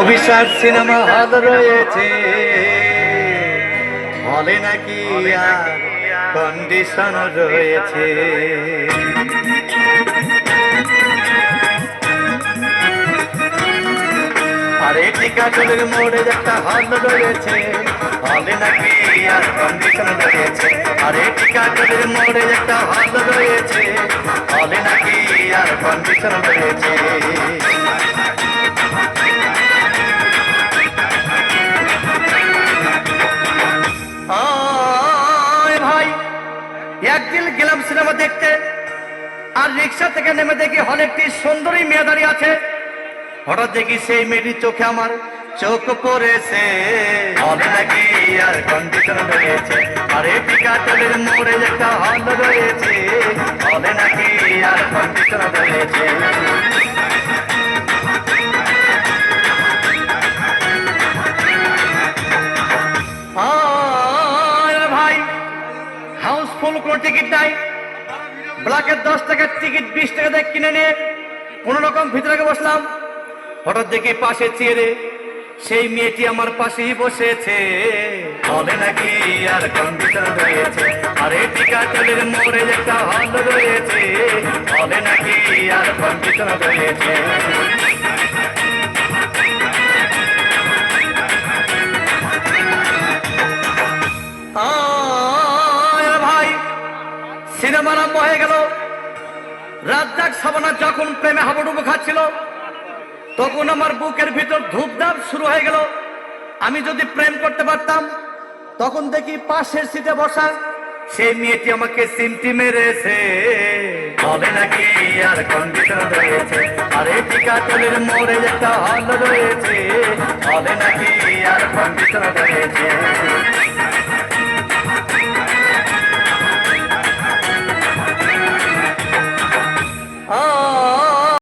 অভিশাপ cinema hall রয়েছে, হলে নাকি আর কন্ডিশন রয়েছে। আরে টিকাটলের মোড়ে একটা হল রয়েছে, হলে নাকি আর কন্ডিশন রয়েছে। আরে টিকাটলের মোড়ে একটা হল রয়েছে, হলে নাকি আর কন্ডিশন রয়েছে। ভাই একদিন গেলাম সিনেমা দেখতে, আর রিক্সা থেকে নেমে দেখি হলে একটি সুন্দরী মেয়ে দাঁড়িয়ে আছে। হঠাৎ দেখি সেই মেয়েটির চোখে আমার চোখ পড়েছে, হলে নাকি আর কন্ডিশন রয়েছে। আরে টিকাটলের মোড়ে একটা হল রয়েছে, হলে নাকি আর কন্ডিশন রয়েছে। ভাই হাউসফুল কোনো টিকিট নাই, ব্ল্যাকের 10 টাকার টিকিট 20 টাকা দিয়ে কিনে নিয়ে কোন রকম ভিতরে বসলাম। হঠাৎ দেখি পাশে চেয়ারে সেই মেয়েটি আমার পাশেই বসেছে, হলে নাকি আর কন্ডিশন রয়েছে। আরে টিকাটলের মোড়ে একটা হল রয়েছে, হলে নাকি আর কন্ডিশন রয়েছে। ভাই সিনেমা আরম্ভ হয়ে গেল। রাজ্জাক সাবানা যখন প্রেমে হাবুডুবু খাচ্ছিল, তখন আমার বুকের ভিতর ধূপধাপ শুরু হয়ে গেল। আমি যদি প্রেম করতে পারতাম, তখন দেখি পাশের সিটে বসা সেই মেয়েটি আমাকে সিমটি মেরেছে, হবে নাকি আর কন্ডিশন রয়েছে। আরে টিকাটলের মোড়ে একটা হল রয়েছে, হবে নাকি আর কন্ডিশন রয়েছে।